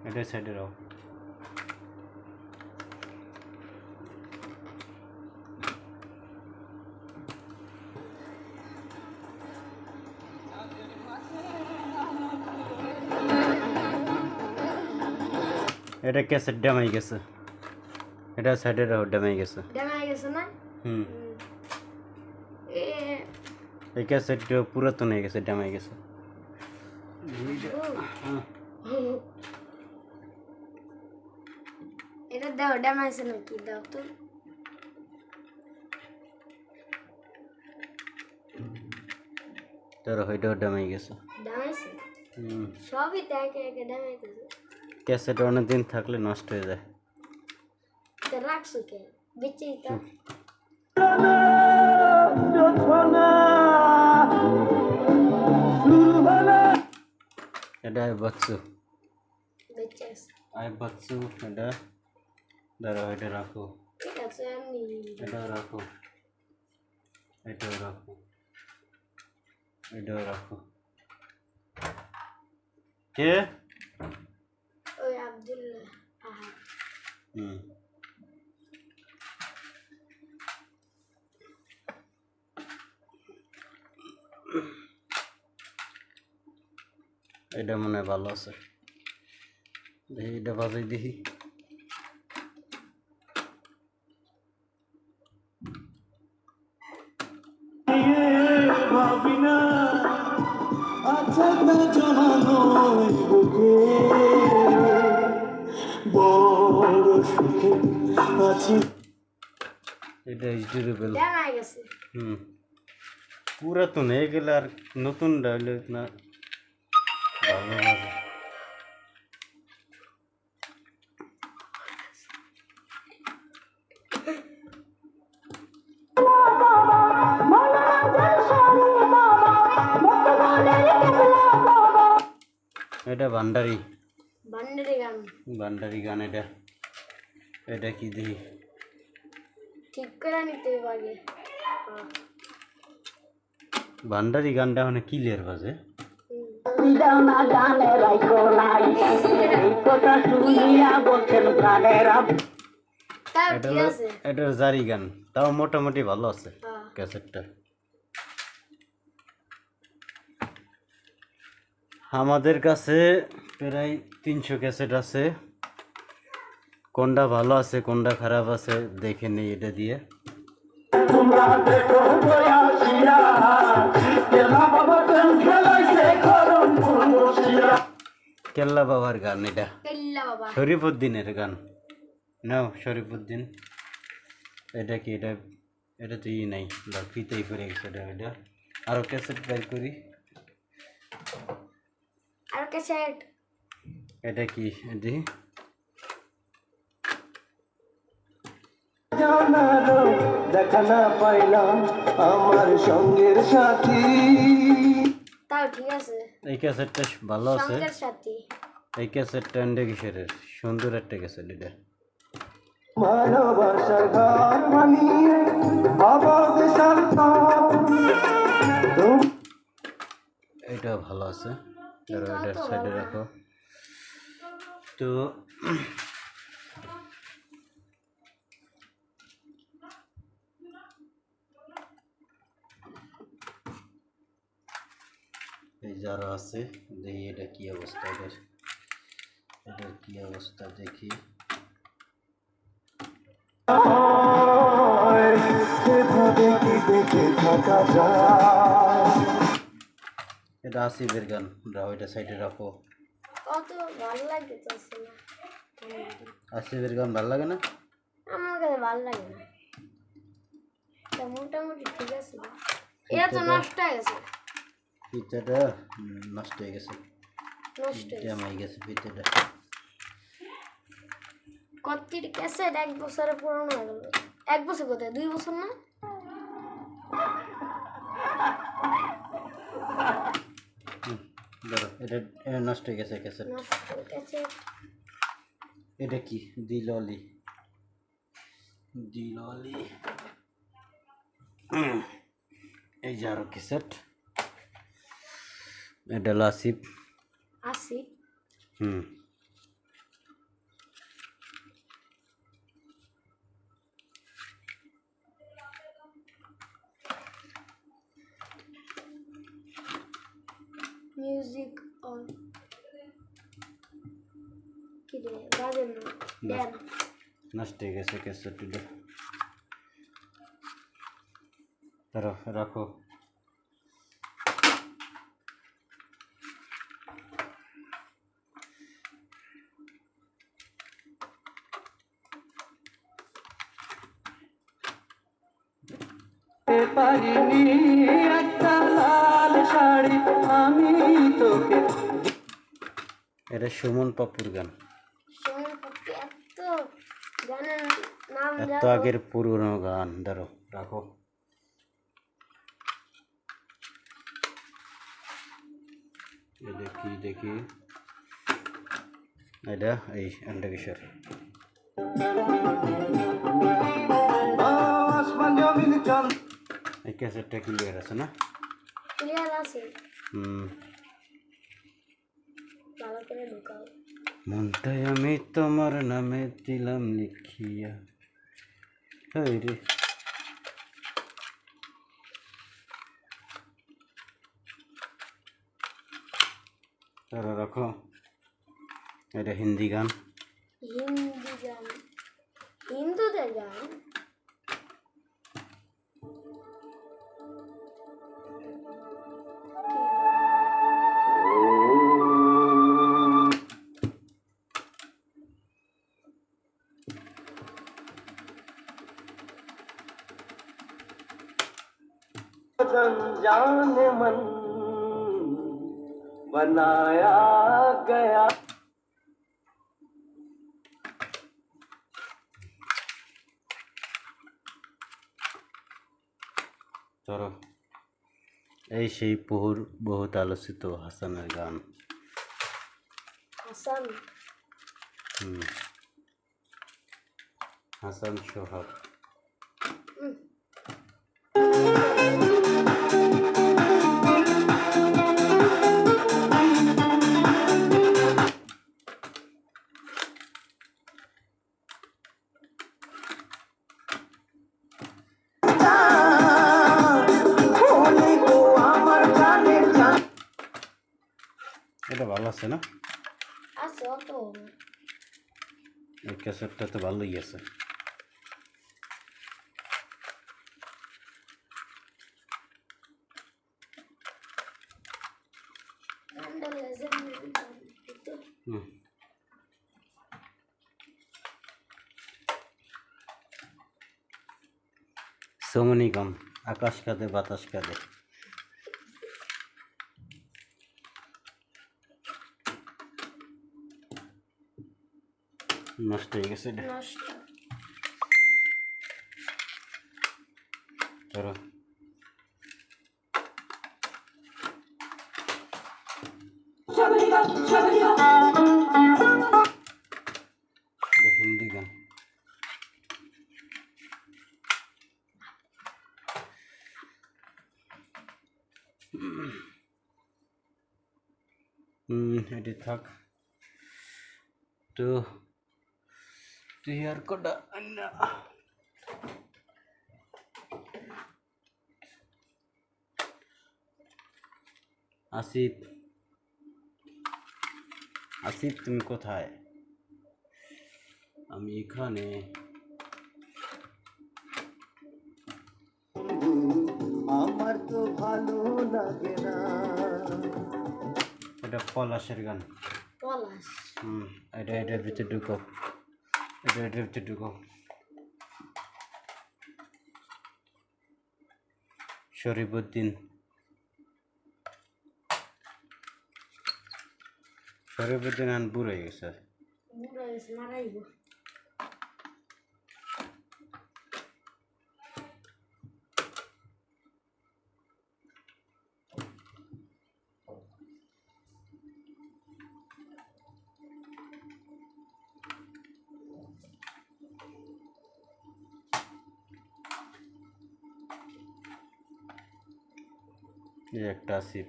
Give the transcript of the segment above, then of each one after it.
এটা সাইডে রাখো। এটা ক্যাসেট ড্যামাই গেছে, এটা সাইডে রাখো, ড্যামাই গেছে। ড্যামাই গেছে না? এই ক্যাসেটটা পুরাতন হয়ে গেছে, ড্যামাই গেছে। এটা দাও, ড্যামাইছে নাকি? দাও তো। তোর হইটাও ড্যামাই গেছে। ড্যামাইছে? সবই তো একে একে ড্যামাইতেছে। ক্যাসেট অনেকদিন থাকলে নষ্ট হয়ে যায়। তো রাখছো কে? বেচেই তো। এটা আই বাচ্চু, বেচেস আই বাচ্চু। এটা দাঁড়াও, এটা রাখো, ঠিক আছে। আমি এটাও রাখো, এটাও রাখো, এটাও রাখো। কে? ওই আব্দুল্লাহ। আহা, এটা মনে হয় ভালো আছে, দেখি এটা বাজাই দেখি। এটা ডিউরেবল। ড্যামাই গেছে। পুরাতন হয়ে গেলে আর নতুন ডাইলে না ভালো লাগে। এটা ভান্ডারি, ভান্ডারি গান। ভান্ডারি গান। এটা এটা কি দেখি, ঠিক করে নিতে হবে আগে। ভান্ডারি গানটা মানে ক্লিয়ার বাজে। এটা জারি গান, তাও মোটামুটি ভালো আছে ক্যাসেটটা। আমাদের কাছে প্রায় 300 ক্যাসেট আছে, কোনটা ভালো আছে কোনটা খারাপ আছে দেখে নেই এটা দিয়ে। কেল্লা বাবার গান, এটা শরীফউদ্দিনের গান। নাও শরীফউদ্দিন। এটা কি? এটা এটা তো ই নাই, ফিতেই করে গেছে। এটা আরো ক্যাসেট বের করি। আর ক্যাসেট এটা কি? এটি দেখা না পাইলাম আমার সঙ্গের সাথী। তাও ঠিক আছে। এই ক্যাসেটটা ভালো আছে। সঙ্গের সাথী। এই ক্যাসেটটা এন্ডে কিসের? সুন্দর একটা ক্যাসেট এটা। ভালোবাসার ঘর বানিয়ে অবাধে এটা ভালো আছে, এটা সাইডে রাখো। তো এই যারা আছে দেখি এটা কি অবস্থা, এটার কি অবস্থা দেখি। এটা আসিফের গান, ওইটা সাইডে রাখো। কত ভালো লাগতেছে না। আসিফের গান ভালো লাগে না? আমার কাছে ভালো লাগে না, মোটামুটি ঠিক আছে। এটা তো নষ্ট হয়ে গেছে ফিতাটা নষ্ট হয়ে গেছে নষ্ট হয়ে গেছে জামাই গেছে ফিতাটা কত্তির ক্যাসেট 1 বছরে পুরনো হয়ে গেল 1 বছর কোথায় 2 বছর না ধরো এটা নষ্ট হয়ে গেছে ক্যাসেট নষ্ট হয়ে গেছে এটা কি দিললি দিললি এই যে আরো ক্যাসেট এটা লাসিপ আসি হুম মিউজিক অন কি রে বাজে না দেন নষ্ট হয়ে গেছে ক্যাসেটটা ধরো রাখো পারিনি একটা লাল শাড়ি আমি তোকে এটা সুমন পাপুর গান সময় পক্ষে এত গানের নাম এত জানো আগের পুরনো গান ধরো রাখো দেখি দেখি এটা এই অন্ধকিশোর আসমান জমিন চল এই ক্যাসেটটা ক্লিয়ার আছে না ক্লিয়ার আছে হুম ভালো করে ঢুকাও মনটাই আমি তোমার নামে দিলাম লিখিয়া এই রে ধরো রাখো এটা হিন্দি গান হিন্দি গান হিন্দুদের গান जाने मन बनाया गया ধরো এই সেই বহুত আলোচিত হাসানের গান হাসান হুম হাসান সোহাগ এটা ভালো আছে না আছে অত এই ক্যাসেটটা তো ভালোই আছে গানটা লেজেন্ড হুম সোমনি গান আকাশ কাঁদে বাতাস কাঁদে নষ্ট হয়ে গেছে এটা নষ্ট ধরো এটা হিন্দি গান এটি থাক তো তুই আর কটা আন্না আসিফ আসিফ তুমি কোথায় আমি এখানে আমার তো ভালো লাগে না এটা পলাশের গান পলাশ এটার ভিতরে ঢুকো এটার ভিতরে ঢুকো শরীফুদ্দিন আন বুড়ো হয়ে গেছে বুড়ো হয়েছে মারাইব এই একটা আসিফ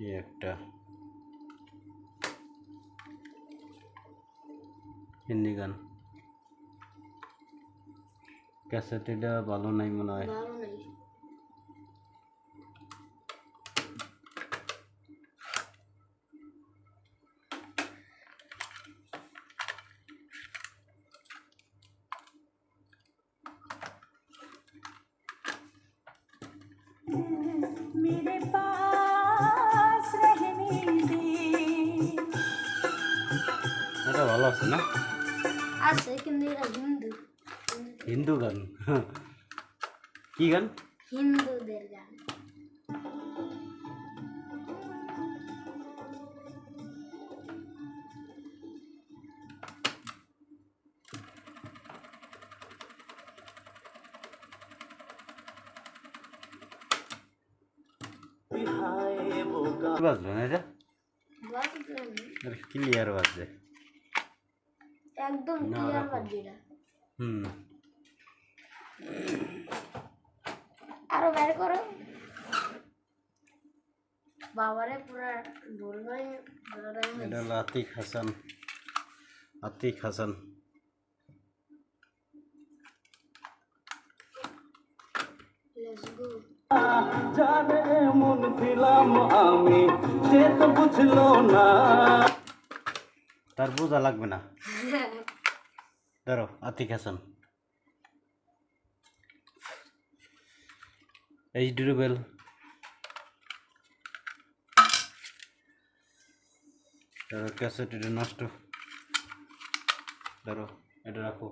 এই একটা হিন্দি গান ক্যাসেট এটা ভালো নাই মনে হয় ভালো নাই मेरे पास रहने दे এটা ভালো আছে না আছে কিন্তু এরা হিন্দু হিন্দু গান কি গান হিন্দুদের গান বাজবে না এটা বাজলাম ক্লিয়ার বাজছে একদম না, ক্লিয়ার রাখো। বাজছে এটা হুম আরো বের করো বাবারে পুরা ঢোল ভাই এটা হলো আতিক হাসান লেটস গো জানে মন দিলাম আমি সে তো বুঝলো না তার বোঝা লাগবে না ধরো আতিক হাসান এই ডিউরেবল ধরো ক্যাসেট এটা নষ্ট ধরো এটা রাখো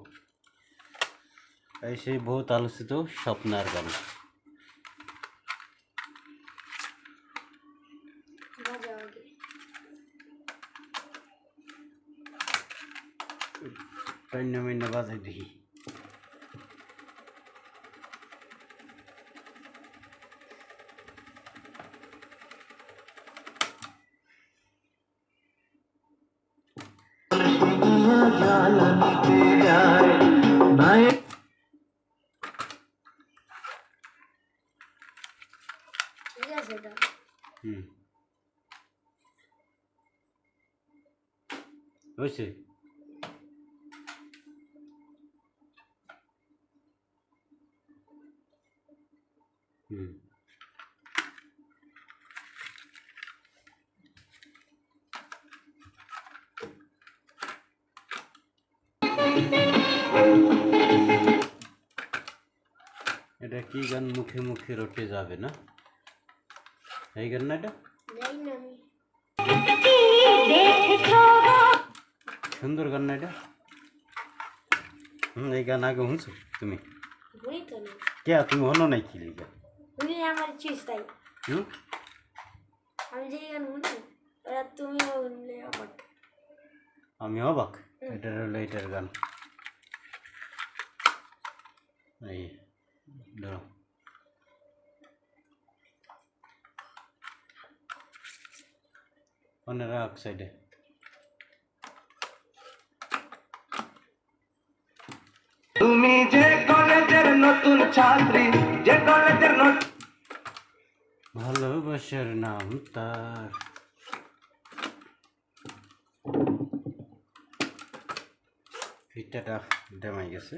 এই সেই বহুত আলোচিত স্বপ্নার গান বাজাও আগে মাইনা বাজাই দেখি ঠিক আছে এটা হুম হয়েছে হুম এটা কি গান মুখে মুখে রটে যাবে না এই গান না এটা যাই না আমি সুন্দর গান না এটা এই গান আগে শুনছো তুমি বই তো না কে তুমি হনো নাই কি লিগা শুনি আমার চিজ তাই হুম আমি যে গান শুনি ওরা তুমি শুনলে আবার আমি অবাক এটার হলো এটার গান এই ধরো ফোনে রাখ সাইডে তুমি যে কলেজের নতুন ছাত্রী যে কলেজের ভালোবাসার নাম তার ফিটাটা ডেমাই গেছে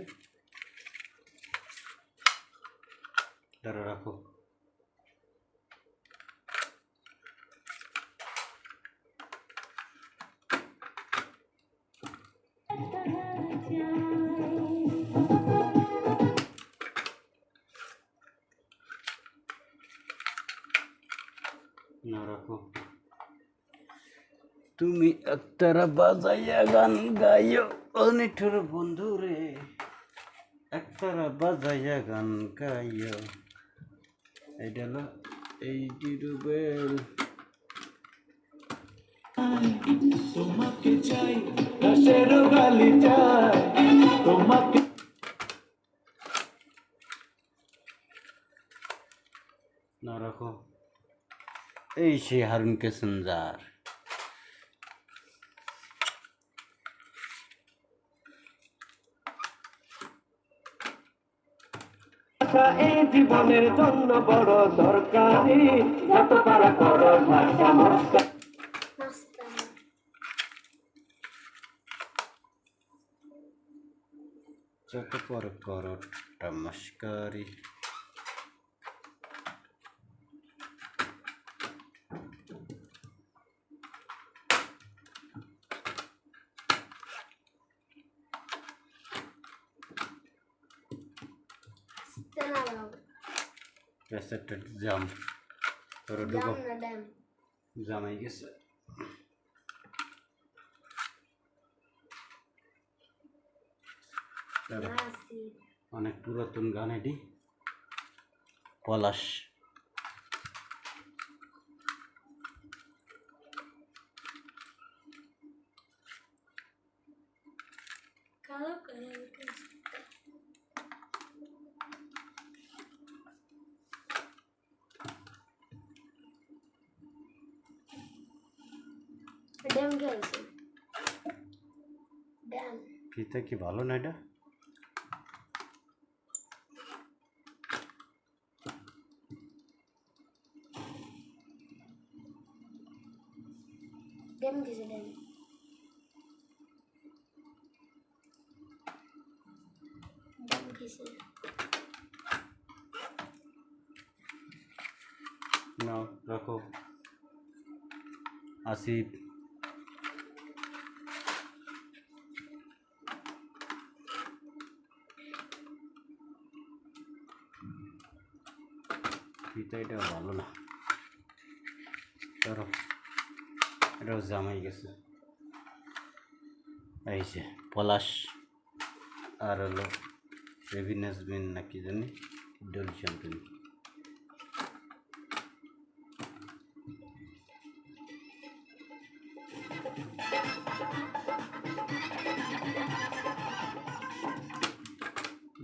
ধরো রাখো না রাখো তুমি একতারা বাজাইয়া গান গাইও অনেকটার বন্ধু রে একতারা বাজাইয়া গান গাইয়া। এটা হলো 80 রুবেল। তোমাকে চাই রসের গালি চাই তোমাকে না রাখো। এই সে হারুন কেসেঞ্জার। এই জীবনের জন্য বড় দরকারি যত পারা করো ভাষা মস্কা মাস্তানা যত পর করো টামস্কারি। মাস্তানা বাবু প্রেসেন্টেড জাম তোর জাম ঢুকো। না ড্যাম জামাই গেছে। নাসি অনেক পুরাতন গান এটি। পলাশ। কালো কালো ড্যাম কে আছে ড্যাম ফিতে কি ভালো না এটা? ড্যাম কিসে ড্যাম ড্যাম কিসে না রাখো। আসিফ। ফিতে এটা ভালো না। ধরো এটাও জামাই গেছে। এই যে পলাশ আর হলো রেভি নাজমিন না কি জানি ডোল চ্যাম্পিয়ন।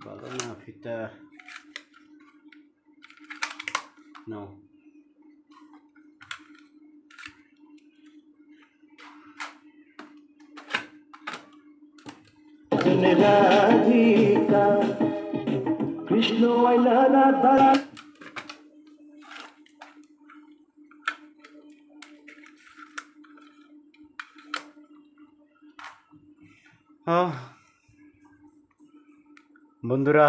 ভালো না ফিতা। নাও রাধিকা কৃষ্ণ আইলা রাধা বন্ধুরা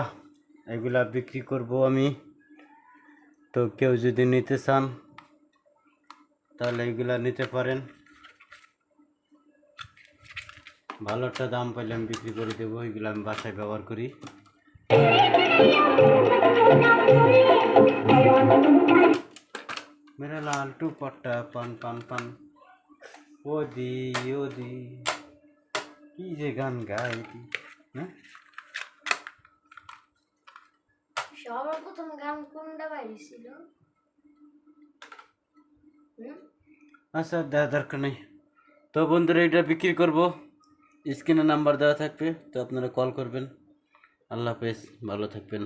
এগুলা বিক্রি করব আমি। তো কেউ যদি নিতে চান তাহলে এগুলা নিতে পারেন। ভালো একটা দাম পাইলে আমি বিক্রি করে দেবো। এগুলো আমি বাসায় ব্যবহার করি। মেরা লাল টুপাট্টা পান পান পান ও দি কি যে গান গায় এটি, হ্যাঁ? সবার প্রথম গান কোনটা বাইরেছিল আচ্ছা দেওয়া দরকার নেই। তো বন্ধুরা এটা বিক্রি করব। স্ক্রিনে নাম্বার দেওয়া থাকবে, তো আপনারা কল করবেন। আল্লাহ হাফেজ, ভালো থাকবেন।